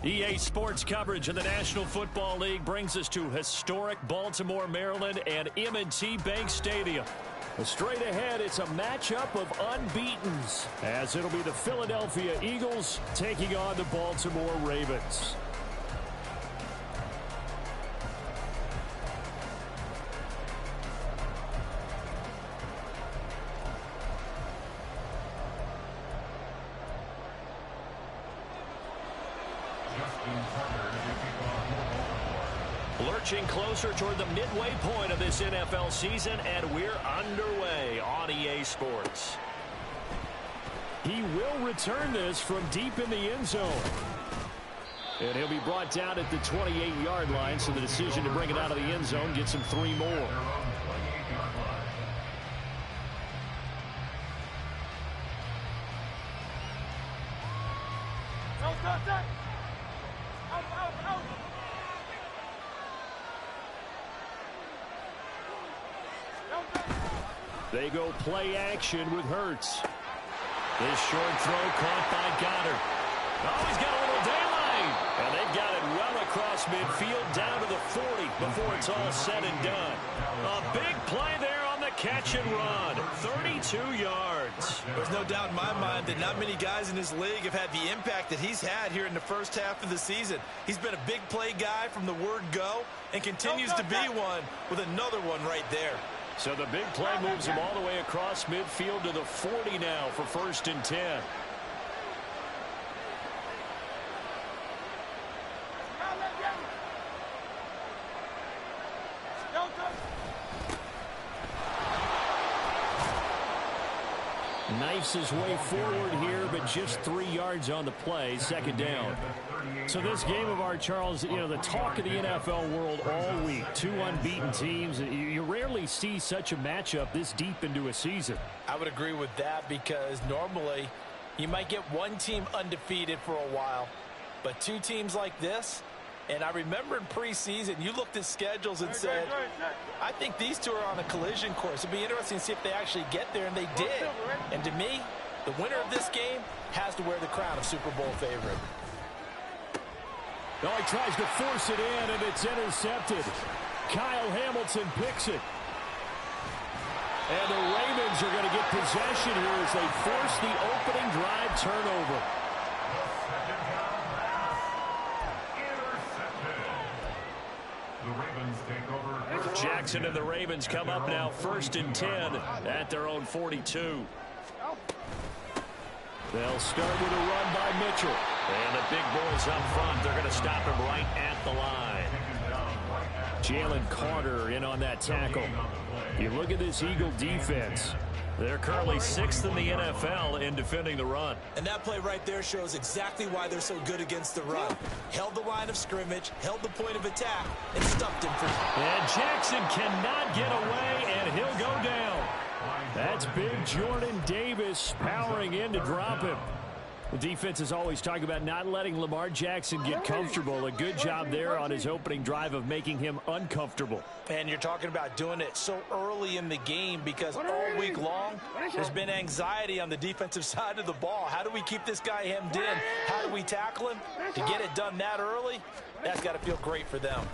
EA Sports coverage of the National Football League brings us to historic Baltimore, Maryland, and M&T Bank Stadium. Straight ahead, it's a matchup of unbeatens, as it'll be the Philadelphia Eagles taking on the Baltimore Ravens. Lurching closer toward the midway point of this NFL season, and we're underway on EA Sports. He will return this from deep in the end zone. And he'll be brought down at the 28-yard line, so the decision to bring it out of the end zone gets him 3 more. They go play action with Hurts. This short throw caught by Goddard. Oh, he's got a little daylight. And they've got it well across midfield down to the 40 before it's all said and done. A big play there on the catch and run. 32 yards. There's no doubt in my mind that not many guys in this league have had the impact that he's had here in the first half of the season. He's been a big play guy from the word go and continues to be one with another one right there. So the big play moves him all the way across midfield to the 40 now for 1st and 10. Knifes his way forward here, but just 3 yards on the play, 2nd down. So this game of art, Charles, you know, the talk of the NFL world all week. 2 unbeaten teams. You rarely see such a matchup this deep into a season. I would agree with that, because normally you might get one team undefeated for a while, but 2 teams like this. And I remember in preseason, you looked at schedules and said, I think these 2 are on a collision course. It'd be interesting to see if they actually get there, and they did. And to me, the winner of this game has to wear the crown of Super Bowl favorite. Oh, he tries to force it in, and it's intercepted. Kyle Hamilton picks it. And the Ravens are going to get possession here as they force the opening drive turnover. Jackson and the Ravens come up now 1st and 10 at their own 42. They'll start with a run by Mitchell. And the big boys up front, they're going to stop him right at the line. Jalen Carter in on that tackle. You look at this Eagle defense. They're currently 6th in the NFL in defending the run. And that play right there shows exactly why they're so good against the run. Held the line of scrimmage, held the point of attack, and stuffed him for. And Jackson cannot get away, and he'll go down. That's big Jordan Davis powering in to drop him. The defense is always talking about not letting Lamar Jackson get comfortable. A good job there on his opening drive of making him uncomfortable. And you're talking about doing it so early in the game, because all week long there's been anxiety on the defensive side of the ball. How do we keep this guy hemmed in? How do we tackle him? To get it done that early, that's got to feel great for them.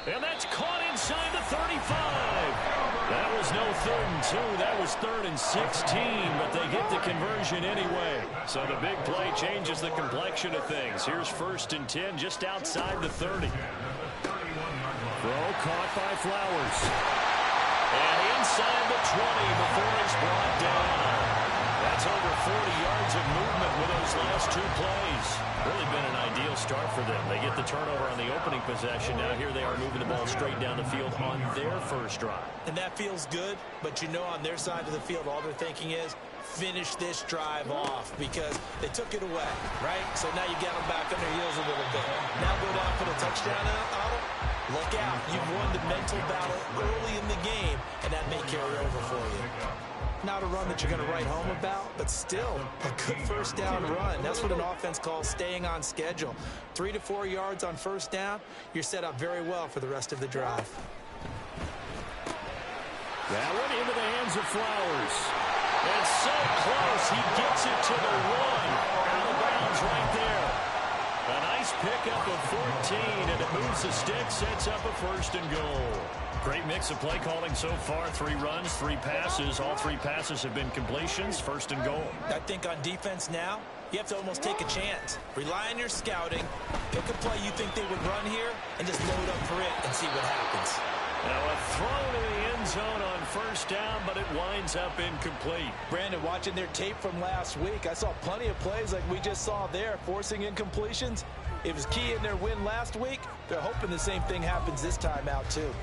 And that's caught inside the 35. That was no 3rd and 2. That was 3rd and 16, but they get the conversion anyway. So the big play changes the complexion of things. Here's 1st and 10 just outside the 30. Throw caught by Flowers. And inside the 20 before it's brought down. That's over 40 yards of movement with those last 2 plays. Really been an ideal start for them. They get the turnover on the opening possession. Now here they are moving the ball straight down the field on their first drive. And that feels good, but you know on their side of the field all they're thinking is finish this drive off, because they took it away, right? So now you get them back on their heels a little bit. Now go down for the touchdown on it. Look out. You've won the mental battle early in the game, and that may carry over for you. Not a run that you're going to write home about, but still a good 1st down run. That's what an offense calls staying on schedule. 3 to 4 yards on 1st down, you're set up very well for the rest of the drive. That went into the hands of Flowers. It's so close. He gets it to the one. Out of bounds right there. A nice pickup of 14, and it moves the stick, sets up a first and goal. Great mix of play calling so far. 3 runs, 3 passes. All 3 passes have been completions. First and goal. I think on defense now, you have to almost take a chance. Rely on your scouting. Pick a play you think they would run here, and just load up for it and see what happens. Now a throw to the end zone on first down, but it winds up incomplete. Brandon, watching their tape from last week, I saw plenty of plays like we just saw there, forcing incompletions. It was key in their win last week. They're hoping the same thing happens this time out, too.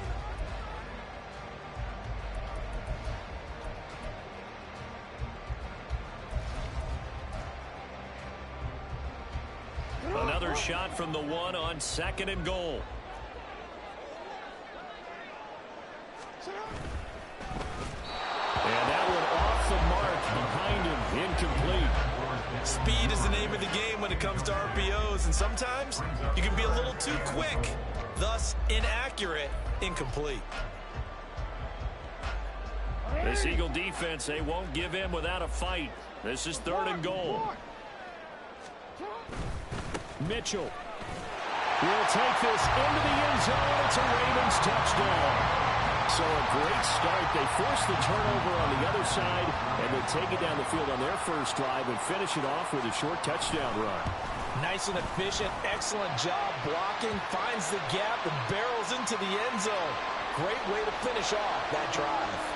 Another shot from the one on second and goal. And that one off the mark behind him, incomplete. Speed is the name of the game when it comes to RPOs, and sometimes you can be a little too quick, thus inaccurate, incomplete. This Eagle defense, they won't give in without a fight. This is third and goal. Mitchell will take this into the end zone. It's a Ravens touchdown. So a great start. They force the turnover on the other side, and they take it down the field on their first drive and finish it off with a short touchdown run. Nice and efficient, excellent job blocking, finds the gap and barrels into the end zone. Great way to finish off that drive.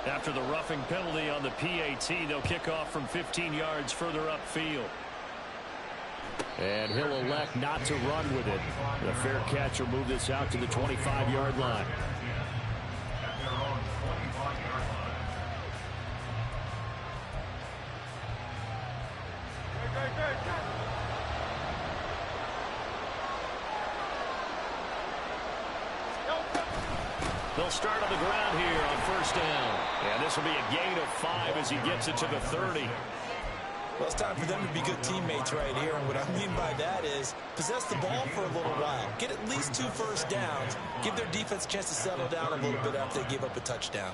After the roughing penalty on the PAT, they'll kick off from 15 yards further upfield. And he'll elect not to run with it. The fair catch will move this out to the 25-yard line. They'll start on the ground here on first down. And this will be a gain of 5 as he gets it to the 30. Well, it's time for them to be good teammates right here. And what I mean by that is possess the ball for a little while. Get at least 2 first downs. Give their defense a chance to settle down a little bit after they give up a touchdown.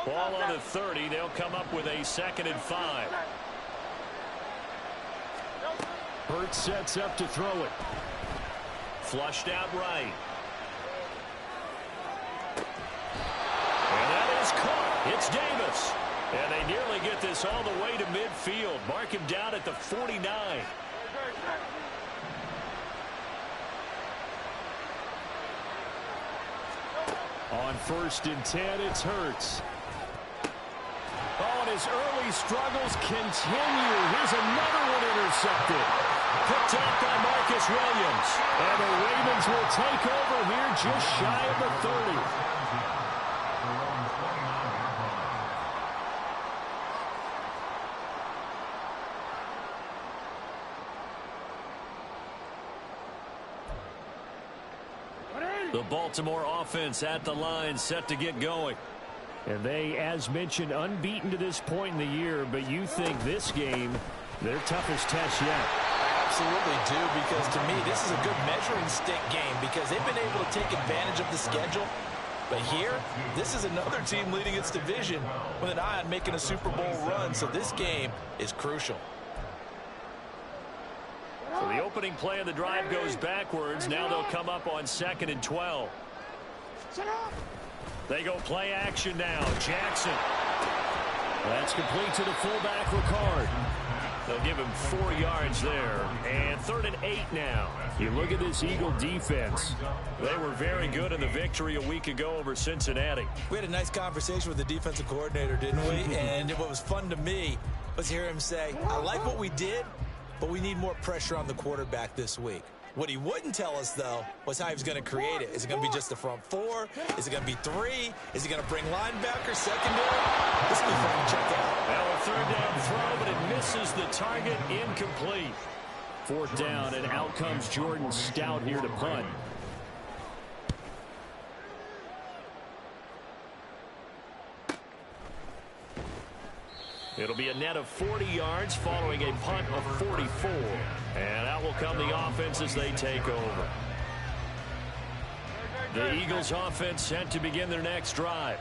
Ball on the 30. They'll come up with a 2nd and 5. Hurts sets up to throw it. Flushed out right. And that is caught. It's Davis. And they nearly get this all the way to midfield. Mark him down at the 49. On 1st and 10, it's Hurts. Oh, and his early struggles continue. Here's another one intercepted. Picked up by Marcus Williams. And the Ravens will take over here just shy of the 30. The Baltimore offense at the line, set to get going. And they, as mentioned, unbeaten to this point in the year, but you think this game, their toughest test yet. I absolutely do, because to me, this is a good measuring stick game because they've been able to take advantage of the schedule. But here, this is another team leading its division with an eye on making a Super Bowl run, so this game is crucial. So the opening play of the drive goes backwards. Now they'll come up on 2nd and 12. They go play action now. Jackson. That's complete to the fullback, Ricard. They'll give him 4 yards there. And 3rd and 8 now. You look at this Eagle defense. They were very good in the victory a week ago over Cincinnati. We had a nice conversation with the defensive coordinator, didn't we? And what was fun to me was hear him say, I like what we did, but we need more pressure on the quarterback this week. What he wouldn't tell us, though, was how he was going to create it. Is it going to be just the front 4? Is it going to be 3? Is he going to bring linebackers, secondary? This will be fun to check out. Now a 3rd down throw, but it misses the target, incomplete. 4th down, and out comes Jordan Stout here to punt. It'll be a net of 40 yards following a punt of 44. And out will come the offense as they take over. The Eagles offense set to begin their next drive.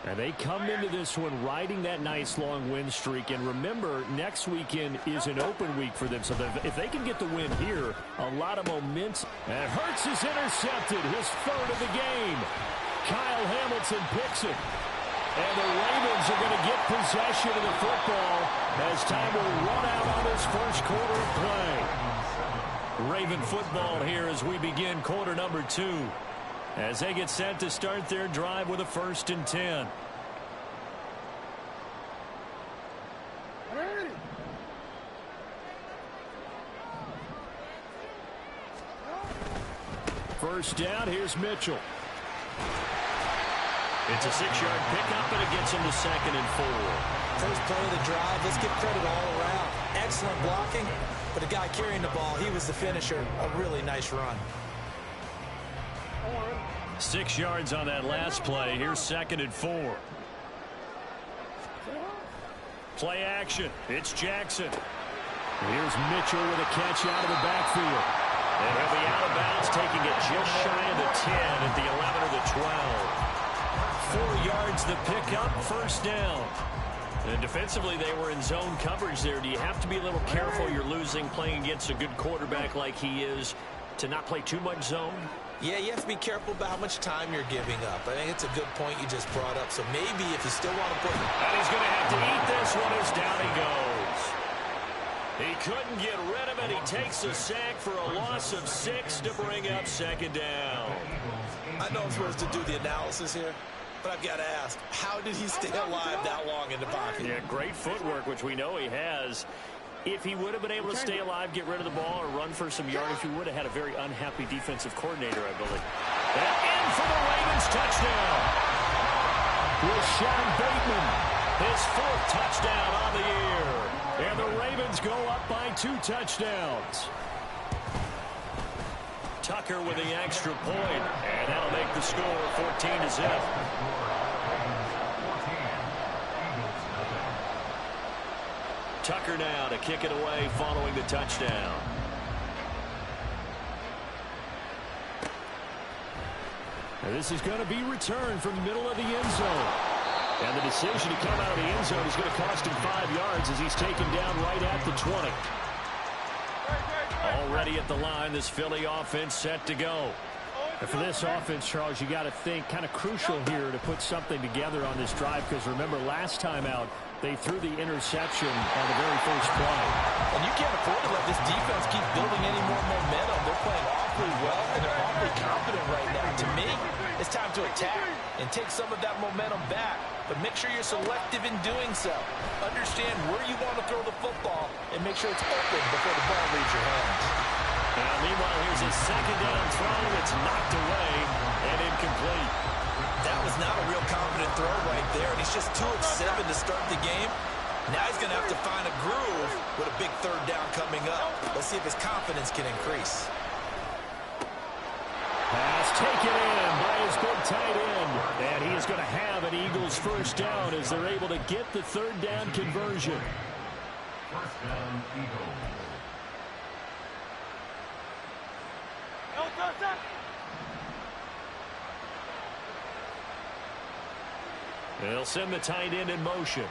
And they come into this one riding that nice long win streak. And remember, next weekend is an open week for them. So if they can get the win here, a lot of momentum. And Hurts is intercepted, his third of the game. Kyle Hamilton picks it. And the Ravens are going to get possession of the football as time will run out on this first quarter of play. Raven football here as we begin quarter number 2. As they get set to start their drive with a 1st and 10. First down, here's Mitchell. It's a 6-yard pickup, and it gets him to 2nd and 4. First play of the drive, let's give credit all around. Excellent blocking, but the guy carrying the ball, he was the finisher. A really nice run. 6 yards on that last play. Here's 2nd and 4. Play action. It's Jackson. Here's Mitchell with a catch out of the backfield. And he'll be out of bounds, taking it just shy of the 10 at the 11 or the 12. 4 yards the pickup, first down. And defensively, they were in zone coverage there. Do you have to be a little careful? You're losing, playing against a good quarterback like he is, to not play too much zone? Yeah, you have to be careful about how much time you're giving up. I think it's a good point you just brought up. So maybe if you still want to put... And he's going to have to eat this one as down he goes. He couldn't get rid of it. He takes a sack for a loss of 6 to bring up 2nd down. I know I'm supposed to do the analysis here, but I've got to ask, how did he stay alive that long in the pocket? Yeah, great footwork, which we know he has. If he would have been able to stay alive, get rid of the ball, or run for some yardage, he would have had a very unhappy defensive coordinator, I believe. And in for the Ravens touchdown. Rashawn Bateman, his 4th touchdown on the year. And the Ravens go up by 2 touchdowns. Tucker with the extra point, and that'll make the score 14-0. Tucker now to kick it away following the touchdown. And this is going to be returned from the middle of the end zone. And the decision to come out of the end zone is going to cost him 5 yards as he's taken down right at the 20. Already at the line, this Philly offense set to go. And for this offense, Charles, you got to think kind of crucial here to put something together on this drive, because remember last time out, they threw the interception on the very first play. And you can't afford to let this defense keep building any more momentum. They're playing awfully well, and they're awfully confident right now. To me, it's time to attack and take some of that momentum back. But make sure you're selective in doing so. Understand where you want to throw the football and make sure it's open before the ball leaves your hands. Now, meanwhile, here's a 2nd down throw. It's knocked away and incomplete. That was not a real confident throw right there, and he's just 2 of 7 to start the game. Now he's going to have to find a groove with a big 3rd down coming up. Let's see if his confidence can increase. Pass taken in by his big tight end. And he is going to have an Eagles 1st down as they're able to get the 3rd down conversion. 1st down, Eagles. They'll send the tight end in motion.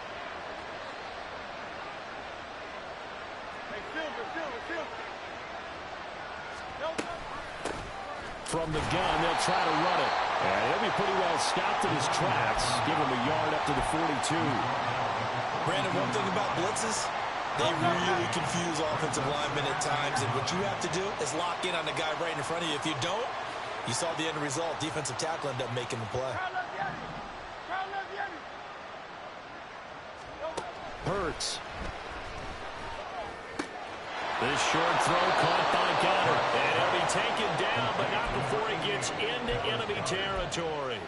From the gun, they'll try to run it. And he'll be pretty well stopped in his tracks. Give him a yard up to the 42. Brandon, one thing about blitzes, they really confuse offensive linemen at times. And what you have to do is lock in on the guy right in front of you. If you don't, you saw the end result. Defensive tackle ended up making the play. Hurts. This short throw caught by Goddard. And he'll be taken down, but not before he gets into enemy territory.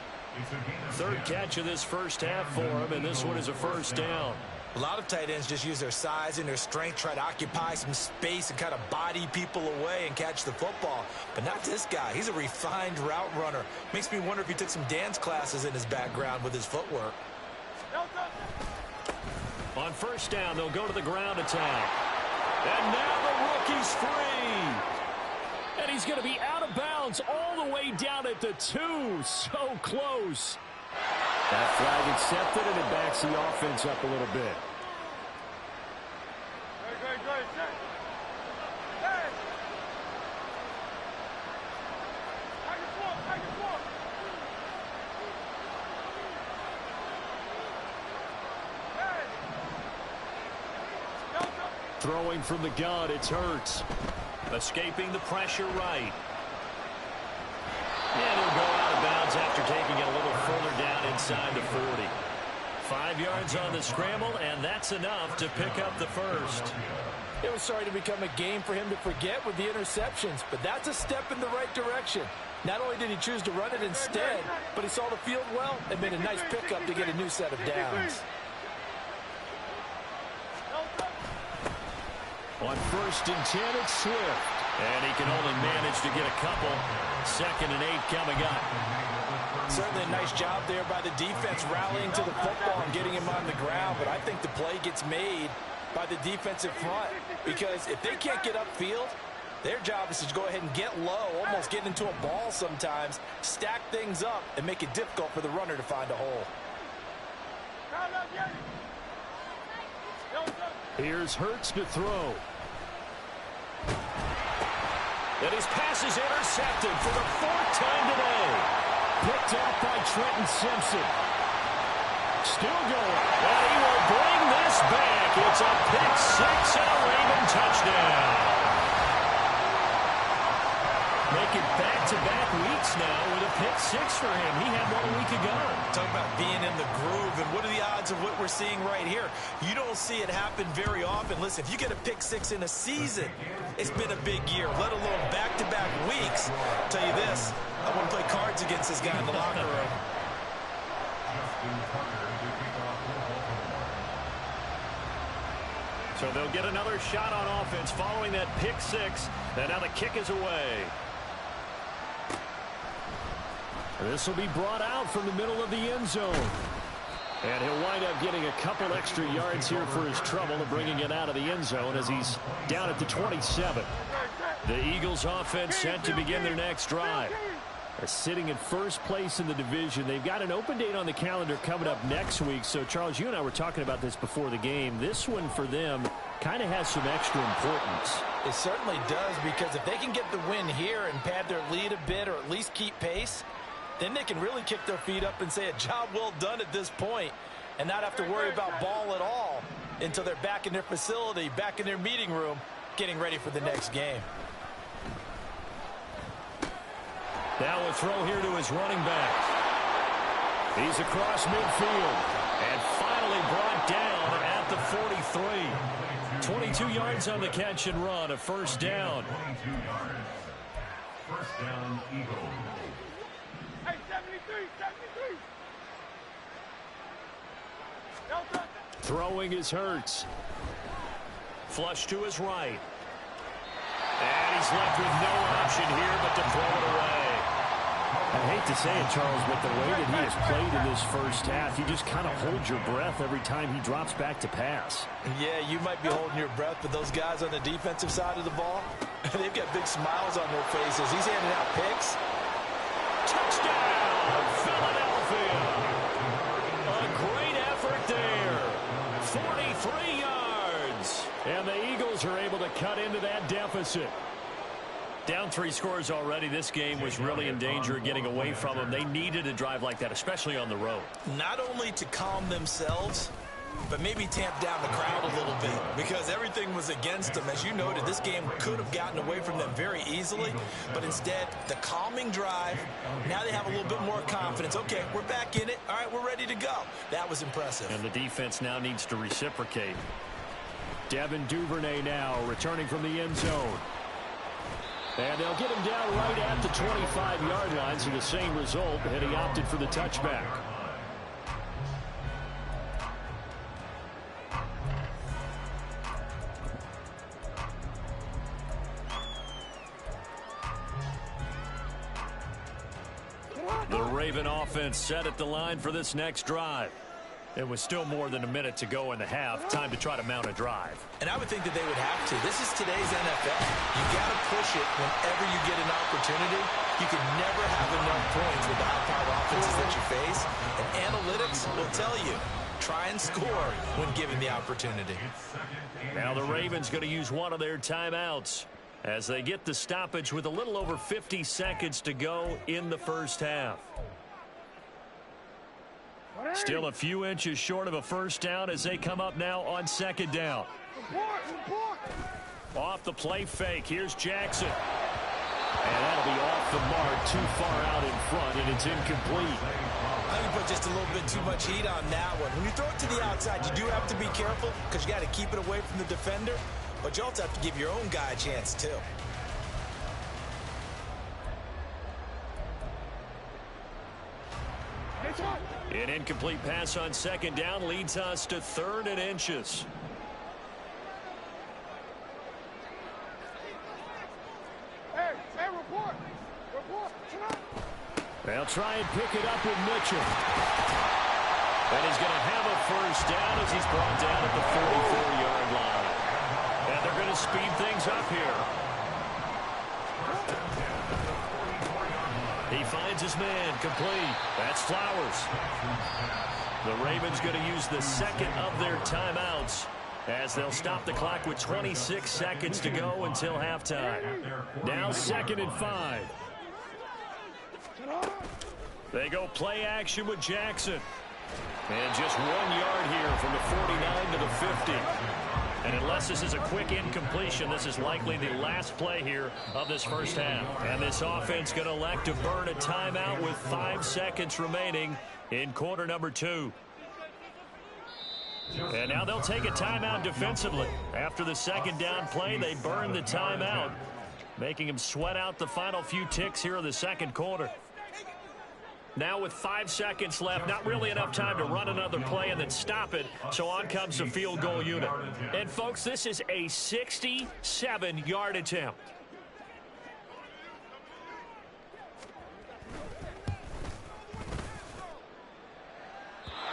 3rd catch of this first half for him, and this one is a 1st down. A lot of tight ends just use their size and their strength, try to occupy some space and kind of body people away and catch the football. But not this guy. He's a refined route runner. Makes me wonder if he took some dance classes in his background with his footwork. On first down, they'll go to the ground attack. And now the rookie's free. And he's going to be out of bounds all the way down at the 2. So close. That flag accepted, and it backs the offense up a little bit. Throwing from the gun, it's Hurts. Escaping the pressure right. And he'll go out of bounds after taking it a little further down inside the 40. 5 yards on the scramble, and that's enough to pick up the first. It was starting to become a game for him to forget with the interceptions, but that's a step in the right direction. Not only did he choose to run it instead, but he saw the field well and made a nice pickup to get a new set of downs. On first and 10, it's Swift. And he can only manage to get a couple. 2nd and 8 coming up. Certainly a nice job there by the defense rallying to the football and getting him on the ground. But I think the play gets made by the defensive front. Because if they can't get upfield, their job is to go ahead and get low, almost get into a ball sometimes, stack things up, and make it difficult for the runner to find a hole. Here's Hurts to throw. And his pass is intercepted for the 4th time today. Picked off by Trenton Simpson. Still going. And he will bring this back. It's a pick 6 and a Raven touchdown. Making back-to-back weeks now with a pick 6 for him. He had 1 week ago. Talk about being in the groove, and what are the odds of what we're seeing right here? You don't see it happen very often. Listen, if you get a pick 6 in a season, it's been a big year, let alone back-to-back weeks. I'll tell you this, I want to play cards against this guy in the locker room. So they'll get another shot on offense following that pick 6, and now the kick is away. This will be brought out from the middle of the end zone. And he'll wind up getting a couple extra yards here for his trouble of bringing it out of the end zone as he's down at the 27. The Eagles offense set to begin their next drive. They're sitting in first place in the division. They've got an open date on the calendar coming up next week. So, Charles, you and I were talking about this before the game. This one for them kind of has some extra importance. It certainly does, because if they can get the win here and pad their lead a bit or at least keep pace, then they can really kick their feet up and say a job well done at this point and not have to worry about ball at all until they're back in their facility, back in their meeting room, getting ready for the next game. Now a throw here to his running back. He's across midfield and finally brought down at the 43. 22 yards on the catch and run, a first down. 22 yards. First down, Eagles. Hey, 73, 73. Throwing is Hurts. Flush to his right. And he's left with no option here but to throw it away. I hate to say it, Charles, but the way that he has played in this first half, you just kind of hold your breath every time he drops back to pass. Yeah, you might be holding your breath, but those guys on the defensive side of the ball, they've got big smiles on their faces. He's handing out picks. Touchdown, Philadelphia. A great effort there. 43 yards. And the Eagles are able to cut into that deficit. Down 3 scores already. This game was really in danger of getting away from them. They needed a drive like that, especially on the road. Not only to calm themselves, but maybe tamp down the crowd a little bit, because everything was against them. As you noted, this game could have gotten away from them very easily, but instead, the calming drive, now they have a little bit more confidence. Okay, we're back in it. All right, we're ready to go. That was impressive. And the defense now needs to reciprocate. Devin Duvernay now returning from the end zone. And they'll get him down right at the 25-yard line, so the same result, and he opted for the touchback. The Raven offense set at the line for this next drive. It was still more than a minute to go in the half. Time to try to mount a drive. And I would think that they would have to. This is today's NFL. You got to push it whenever you get an opportunity. You can never have enough points with the high-powered offenses that you face. And analytics will tell you, try and score when given the opportunity. Now the Ravens going to use one of their timeouts as they get the stoppage with a little over 50 seconds to go in the first half. Still a few inches short of a first down as they come up now on second down. Off the play fake. Here's Jackson. And that'll be off the mark, too far out in front, and it's incomplete. I think put just a little bit too much heat on that one. When you throw it to the outside, you do have to be careful because you got to keep it away from the defender, but you also have to give your own guy a chance too. An incomplete pass on second down leads us to 3rd and inches. Hey, report. They'll try and pick it up with Mitchell. And he's going to have a first down as he's brought down at the 44-yard line. And they're going to speed things up here. He finds his man, complete. That's Flowers. The Ravens going to use the second of their timeouts as they'll stop the clock with 26 seconds to go until halftime. Now 2nd and 5. They go play action with Jackson. And just 1 yard here from the 49 to the 50. And unless this is a quick incompletion, this is likely the last play here of this first half. And this offense going to elect to burn a timeout with 5 seconds remaining in quarter number 2. And now they'll take a timeout defensively. After the second down play, they burn the timeout, making them sweat out the final few ticks here in the second quarter. Now with 5 seconds left, not really enough time to run another play and then stop it, so on comes the field goal unit. And folks, this is a 67-yard attempt.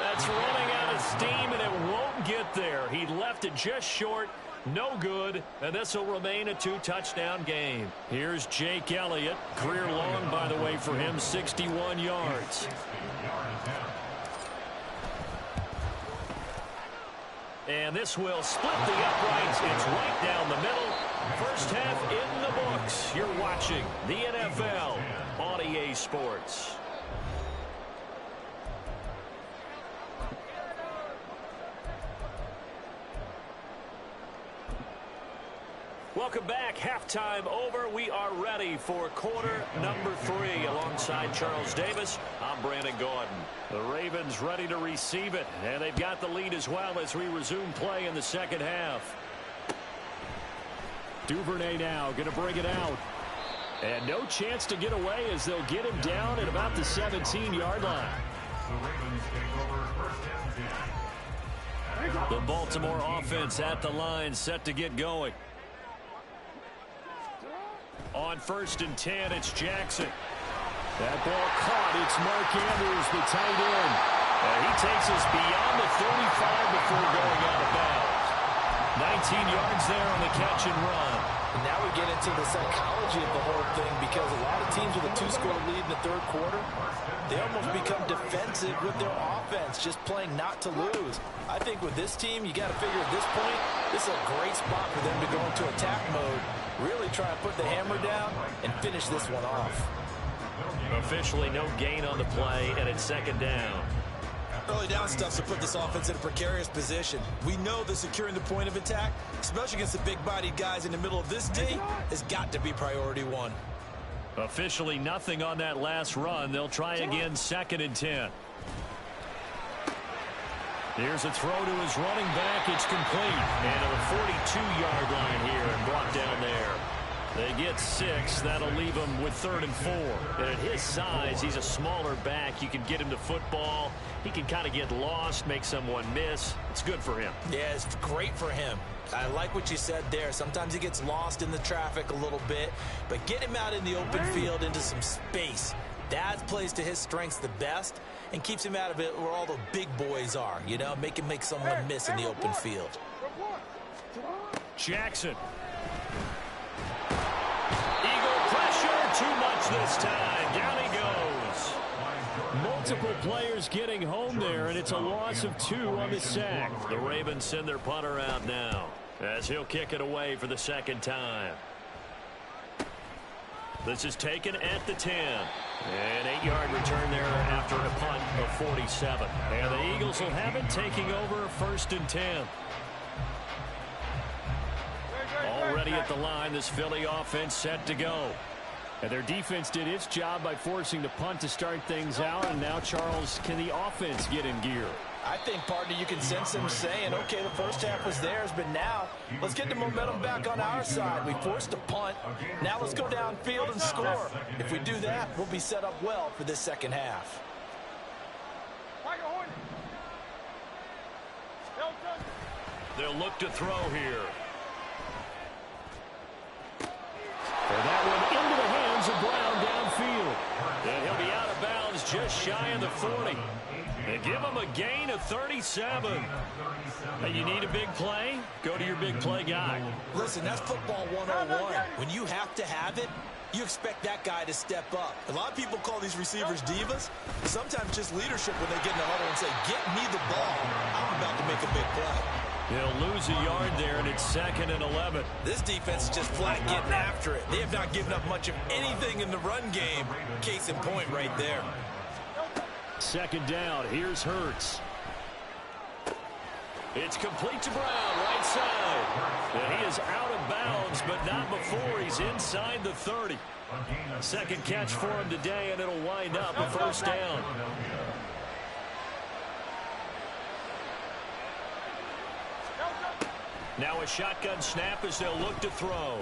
That's running out of steam, and it won't get there. He left it just short. No good, and this will remain a 2-touchdown game. Here's Jake Elliott. Career long, by the way, for him, 61 yards. And this will split the uprights. It's right down the middle. First half in the books. You're watching the NFL on EA Sports. Welcome back. Halftime over. We are ready for quarter number 3. Alongside Charles Davis, I'm Brandon Gordon. The Ravens ready to receive it, and they've got the lead as well as we resume play in the second half. Duvernay now going to bring it out. And no chance to get away as they'll get him down at about the 17-yard line. The Baltimore offense at the line, set to get going. On 1st and 10, it's Jackson. That ball caught. It's Mark Andrews, the tight end. He takes us beyond the 35 before going out of bounds. 19 yards there on the catch and run. And now we get into the psychology of the whole thing, because a lot of teams with a 2-score lead in the third quarter, they almost become defensive with their offense, just playing not to lose. I think with this team, you got to figure at this point, this is a great spot for them to go into attack mode, really try to put the hammer down and finish this one off. Officially no gain on the play, and it's second down. Early down stuff to put this offense in a precarious position. We know that securing the point of attack, especially against the big-bodied guys in the middle of this D, has got to be priority 1. Officially nothing on that last run. They'll try again, 2nd and 10. Here's a throw to his running back. It's complete. And to the 42-yard line here and brought down there. They get 6. That'll leave him with 3rd and 4. And at his size, he's a smaller back. You can get him to football. He can kind of get lost, make someone miss. It's good for him. Yeah, it's great for him. I like what you said there. Sometimes he gets lost in the traffic a little bit. But get him out in the open field into some space. That plays to his strengths the best and keeps him out of it where all the big boys are, you know, make someone miss in the open field. Jackson. Eagle pressure, too much this time. Down he goes. Multiple players getting home there, and it's a loss of 2 on the sack. The Ravens send their punter out now as he'll kick it away for the second time. This is taken at the 10. An 8-yard return there after a punt of 47. And the Eagles will have it taking over 1st and 10. Already at the line, this Philly offense set to go. And their defense did its job by forcing the punt to start things out. And now, Charles, can the offense get in gear? I think, partner, you can sense them saying, okay, the first half was theirs, but now let's get the momentum back on our side. We forced a punt. Now let's go downfield and score. If we do that, we'll be set up well for this second half. They'll look to throw here. For that one into the hands of Brown downfield. And he'll be out of bounds just shy of the 40. And give him a gain of 37. Hey, you need a big play? Go to your big play guy. Listen, that's football 101. When you have to have it, you expect that guy to step up. A lot of people call these receivers divas. Sometimes just leadership when they get in the huddle and say, get me the ball. I'm about to make a big play. They'll lose a yard there, and it's 2nd and 11. This defense is just flat getting after it. They have not given up much of anything in the run game. Case in point right there. 2nd down. Here's Hurts. It's complete to Brown, right side. And he is out of bounds, but not before he's inside the 30. 2nd catch for him today, and it'll wind up a 1st down. Now a shotgun snap as they'll look to throw.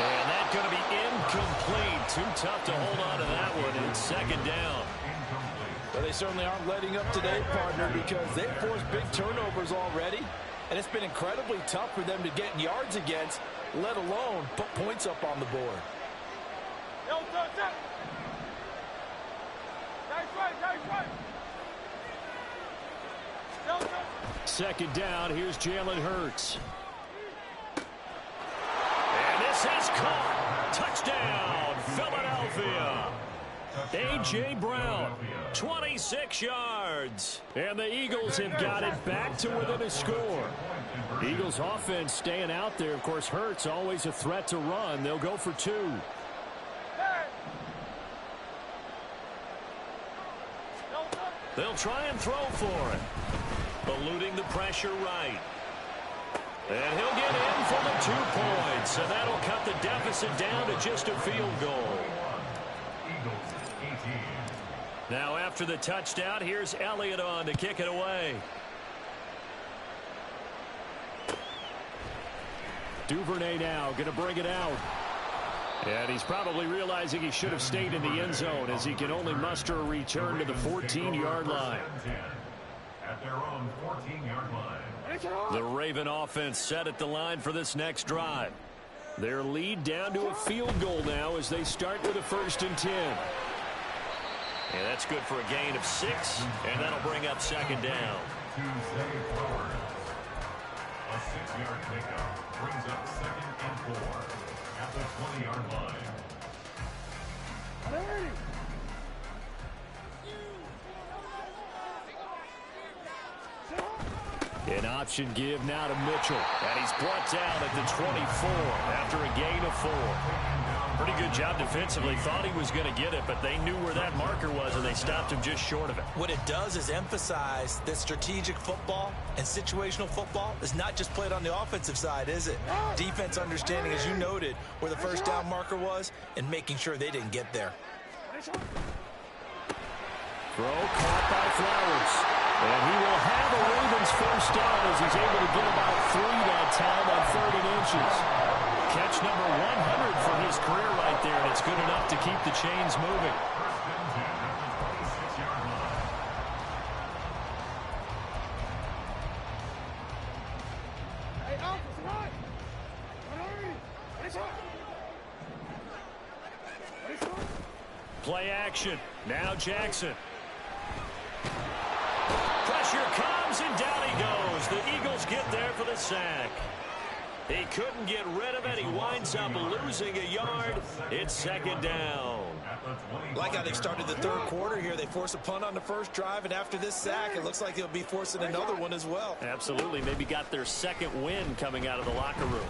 And that's going to be incomplete. Too tough to hold on to that one, and it's 2nd down. Well, they certainly aren't letting up today, partner, because they've forced big turnovers already, and it's been incredibly tough for them to get yards against, let alone put points up on the board. Second down, here's Jalen Hurts. And this is caught. Touchdown, Philadelphia. A.J. Brown, 26 yards. And the Eagles have got it back to within a score. Eagles offense staying out there. Of course, Hurts always a threat to run. They'll go for 2. They'll try and throw for it. Eluding the pressure right. And he'll get in for the 2 points. And that'll cut the deficit down to just a field goal. Now after the touchdown, here's Elliott on to kick it away. Duvernay now going to bring it out. And he's probably realizing he should have stayed in the end zone as he can only muster a return to the 14-yard line. At their own 14-yard line. The Raven offense set at the line for this next drive. Their lead down to a field goal now as they start with a 1st and 10. And that's good for a gain of 6, and that'll bring up 2nd down. Tuesday forward. A 6-yard pickup brings up 2nd and 4 at the 20-yard line. An option give now to Mitchell. And he's brought down at the 24 after a gain of 4. Pretty good job defensively. Thought he was going to get it, but they knew where that marker was, and they stopped him just short of it. What it does is emphasize that strategic football and situational football is not just played on the offensive side, is it? Defense understanding, as you noted, where the 1st down marker was and making sure they didn't get there. Throw caught by Flowers. And he will have a Ravens 1st down as he's able to get about 3 that time on 3rd and inches. Catch number 100 for his career right there, and it's good enough to keep the chains moving. action. Now Jackson. Pressure comes, and down he goes. The Eagles get there for the sack. He couldn't get rid of it. He winds up losing a yard. It's second down. Like how they started the third quarter here. They force a punt on the first drive, and after this sack, it looks like they'll be forcing another one as well. Absolutely. Maybe got their second win coming out of the locker room.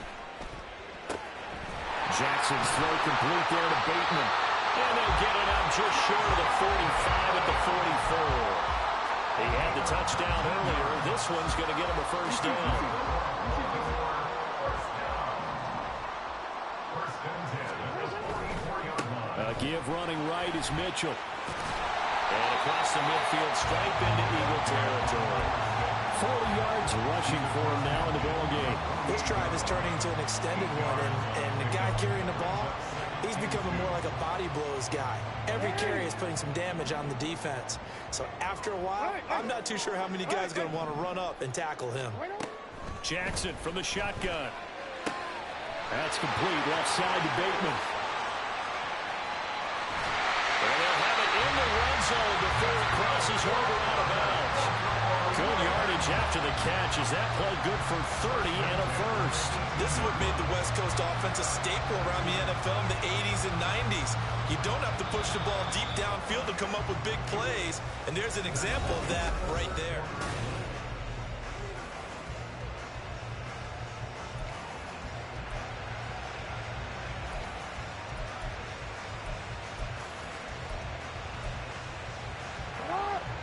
Jackson's throw complete there to Bateman. And they'll get it up just short of the 45 at the 44. He had the touchdown earlier. This one's going to get him a first down. Give running right is Mitchell. And across the midfield stripe into Eagle territory. 40 yards rushing for him now in the ball game. This drive is turning into an extended one, and the guy carrying the ball, he's becoming more like a body blows guy. Every carry is putting some damage on the defense. So after a while, I'm not too sure how many guys are going to want to run up and tackle him. Jackson from the shotgun. That's complete. Left side to Bateman. And they'll have it in the red zone before it crosses over out of bounds. Good yardage after the catch as that play good for 30 and a first. This is what made the West Coast offense a staple around the NFL in the 80s and 90s. You don't have to push the ball deep downfield to come up with big plays, and there's an example of that right there.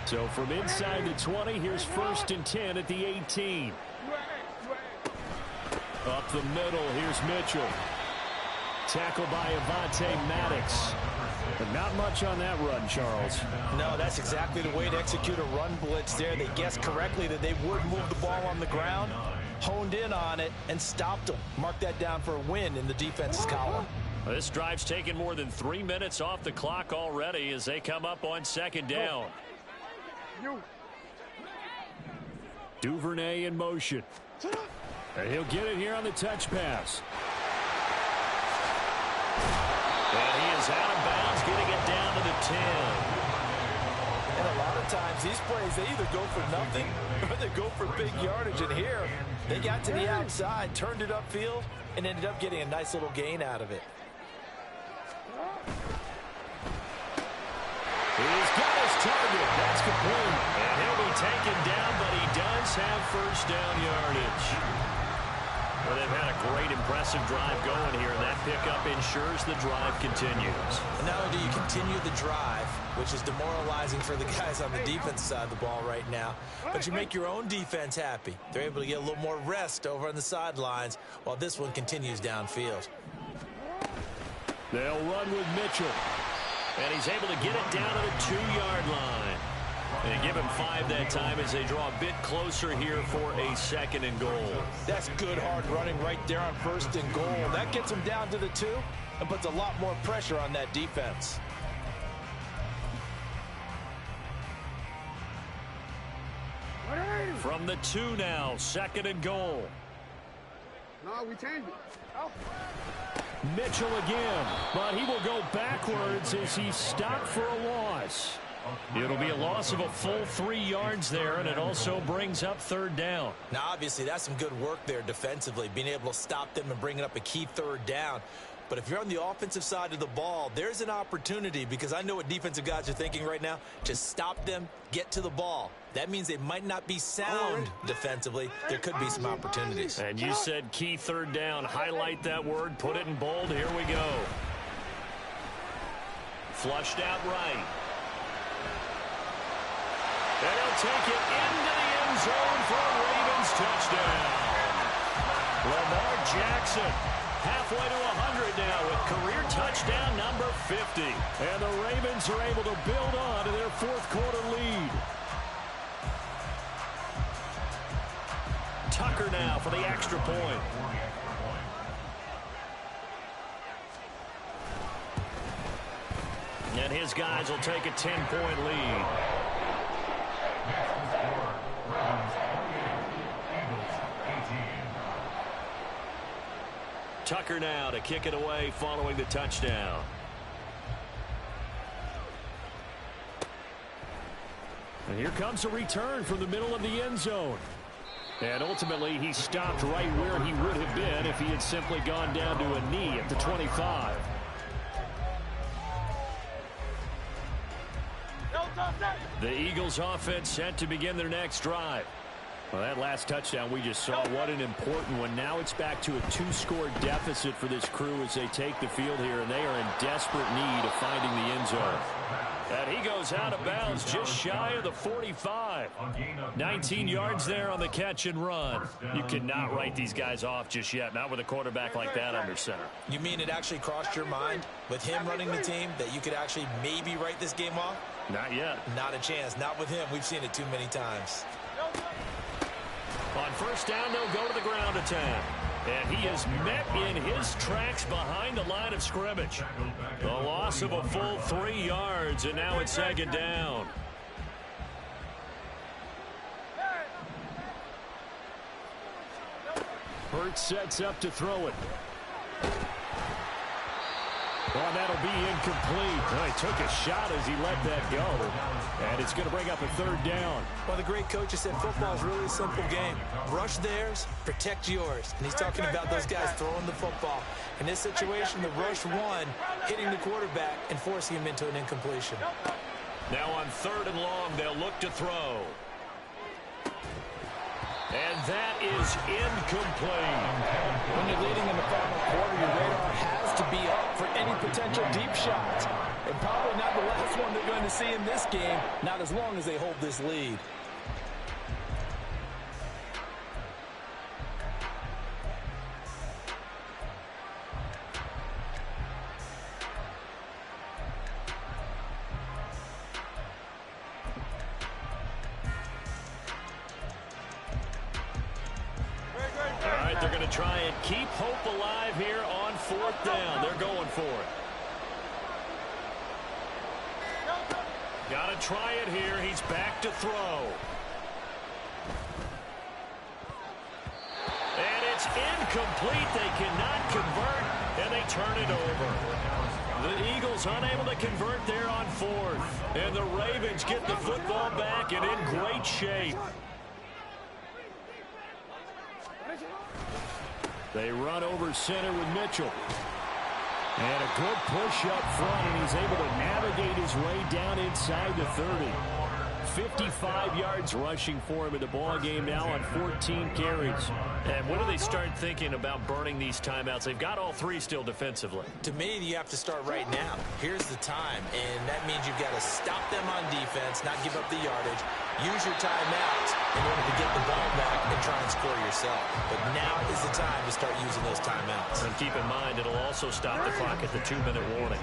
So from inside the 20, here's 1st and 10 at the 18. Up the middle, here's Mitchell. Tackled by Avonte Maddox. But not much on that run, Charles. No, that's exactly the way to execute a run blitz there. They guessed correctly that they would move the ball on the ground, honed in on it, and stopped them. Mark that down for a win in the defense's column. Well, this drive's taken more than 3 minutes off the clock already as they come up on second down. Duvernay in motion. And he'll get it here on the touch pass. And he is out of bounds, getting it down to the 10. And a lot of times, these plays, they either go for nothing or they go for big yardage. And here, they got to the outside, turned it upfield, and ended up getting a nice little gain out of it. He's got his target. That's complete. And he'll be taken down, but he does have first down yardage. Well, they've had a great, impressive drive going here, and that pickup ensures the drive continues. And not only do you continue the drive, which is demoralizing for the guys on the defense side of the ball right now, but you make your own defense happy. They're able to get a little more rest over on the sidelines while this one continues downfield. They'll run with Mitchell. And he's able to get it down to the 2-yard line. And give him 5 that time as they draw a bit closer here for a 2nd and goal. That's good hard running right there on 1st and goal. That gets him down to the 2 and puts a lot more pressure on that defense. From the 2 now, 2nd and goal. No, we changed it. Oh. Mitchell again, but he will go backwards as he's stopped for a loss. It'll be a loss of a full 3 yards there, and it also brings up 3rd down. Now, obviously, that's some good work there defensively, being able to stop them and bringing up a key 3rd down. But if you're on the offensive side of the ball, there's an opportunity, because I know what defensive guys are thinking right now. Just stop them, get to the ball. That means they might not be sound defensively. There could be some opportunities. And you said key 3rd down. Highlight that word, put it in bold. Here we go. Flushed out right. And he'll take it into the end zone for a Ravens touchdown. Lamar Jackson halfway to 100 now with career touchdown number 50. And the Ravens are able to build on to their 4th quarter lead. Tucker now for the extra point. And his guys will take a 10-point lead. Tucker now to kick it away following the touchdown. And here comes a return from the middle of the end zone. And ultimately, he stopped right where he would have been if he had simply gone down to a knee at the 25. The Eagles offense set to begin their next drive. Well, that last touchdown we just saw, what an important one. Now it's back to a 2-score deficit for this crew as they take the field here, and they are in desperate need of finding the end zone. And he goes out of bounds just shy of the 45. 19 yards there on the catch and run. You cannot write these guys off just yet, not with a quarterback like that under center. You mean it actually crossed your mind with him running the team that you could actually maybe write this game off? Not yet. Not a chance. Not with him. We've seen it too many times. On first down, they'll go to the ground attack. And he is met in his tracks behind the line of scrimmage. The loss of a full 3 yards, and now it's second down. Hurts sets up to throw it. Well, that'll be incomplete. Well, he took a shot as he let that go. And it's going to bring up a third down. Well, the great coaches said football is really a simple game. Rush theirs, protect yours. And he's talking about those guys throwing the football. In this situation, the rush one, hitting the quarterback and forcing him into an incompletion. Now on third and long, they'll look to throw. And that is incomplete. When you're leading in the final quarter, your radar has to be up for any potential deep shots. And probably not the last one they're going to see in this game, not as long as they hold this lead. They're going to try and keep hope alive here on fourth down. They're going for it. Got to try it here. He's back to throw. And it's incomplete. They cannot convert, and they turn it over. The Eagles unable to convert there on fourth. And the Ravens get the football back and in great shape. They run over center with Mitchell. And a good push up front, and he's able to navigate his way down inside the 30. 55 yards rushing for him in the ball game now on 14 carries. And when do they start thinking about burning these timeouts? They've got all three still defensively. To me, you have to start right now. Here's the time, and that means you've got to stop them on defense, not give up the yardage. Use your timeouts in order to get the ball back and try and score yourself. But now is the time to start using those timeouts. And keep in mind, it'll also stop the clock at the 2-minute warning.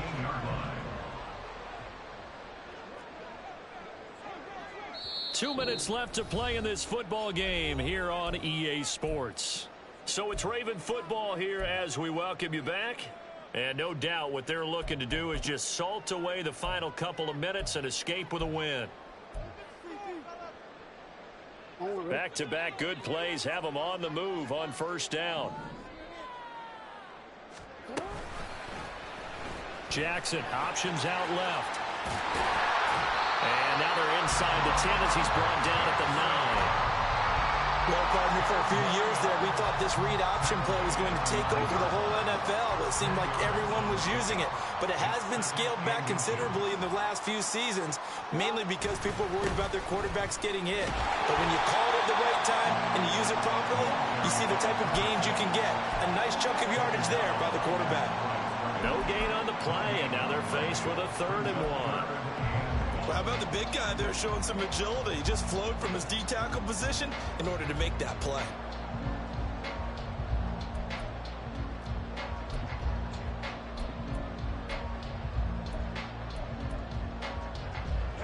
Two minutes left to play in this football game here on EA Sports. So it's Raven football here as we welcome you back. And no doubt what they're looking to do is just salt away the final couple of minutes and escape with a win. Back-to-back good plays have them on the move on first down. Jackson options out left. And now they're inside the 10 as he's brought down at the 9. Well, partner, for a few years there, we thought this read option play was going to take over the whole NFL. It seemed like everyone was using it. But it has been scaled back considerably in the last few seasons, mainly because people are worried about their quarterbacks getting hit. But when you call it at the right time and you use it properly, you see the type of gains you can get. A nice chunk of yardage there by the quarterback. No gain on the play, and now they're faced with a 3rd and 1. Well, how about the big guy there showing some agility? He just flowed from his D-tackle position in order to make that play.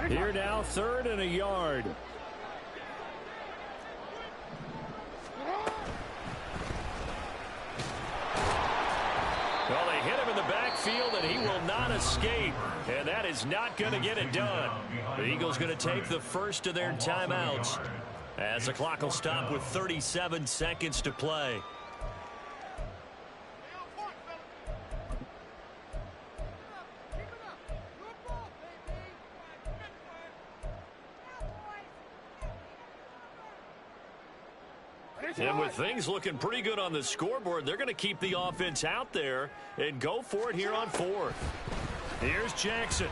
Here now, 3rd and a yard. Well, they hit him in the backfield, and he will not escape. And that is not going to get it done. The Eagles going to take the first of their timeouts as the clock will stop with 37 seconds to play. And with things looking pretty good on the scoreboard, they're going to keep the offense out there and go for it here on fourth. Here's Jackson.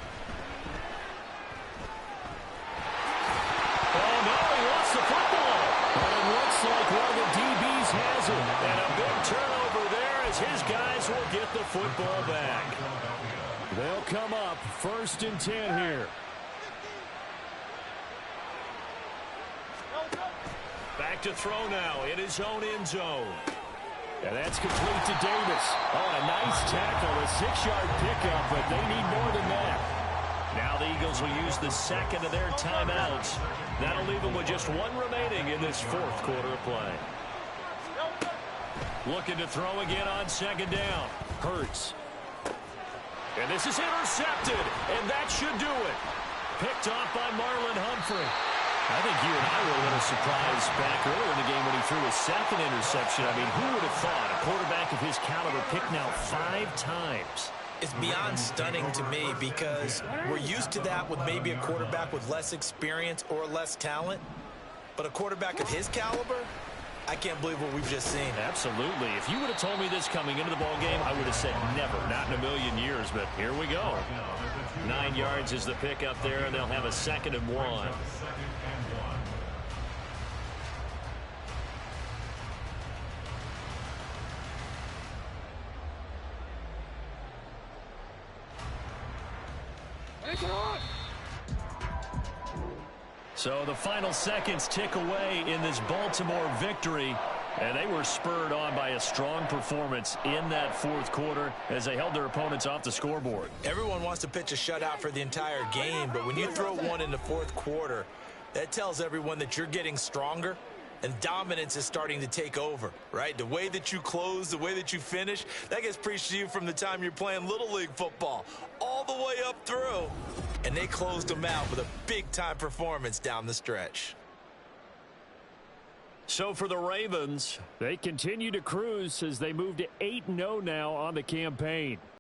Oh, no, he lost the football. And it looks like one of the DBs has it. And a big turnover there as his guys will get the football back. They'll come up 1st and 10 here. Back to throw now in his own end zone. And that's complete to Davis. Oh, a nice tackle, a 6-yard pickup, but they need more than that. Now the Eagles will use the second of their timeouts. That'll leave them with just one remaining in this 4th quarter of play. Looking to throw again on 2nd down. Hurts. And this is intercepted, and that should do it. Picked off by Marlon Humphrey. I think you and I were a little surprised back earlier in the game when he threw his 2nd interception. I mean, who would have thought a quarterback of his caliber picked now 5 times? It's beyond stunning to me because we're used to that with maybe a quarterback with less experience or less talent. But a quarterback of his caliber, I can't believe what we've just seen. Absolutely. If you would have told me this coming into the ballgame, I would have said never, not in a million years. But here we go. 9 yards is the pick up there, and they'll have a 2nd and 1. So the final seconds tick away in this Baltimore victory, and they were spurred on by a strong performance in that 4th quarter as they held their opponents off the scoreboard. Everyone wants to pitch a shutout for the entire game, but when you throw one in the 4th quarter, that tells everyone that you're getting stronger and dominance is starting to take over, right? The way that you close, the way that you finish, that gets preached to you from the time you're playing Little League football all the way up through. And they closed them out with a big-time performance down the stretch. So for the Ravens, they continue to cruise as they move to 8-0 now on the campaign.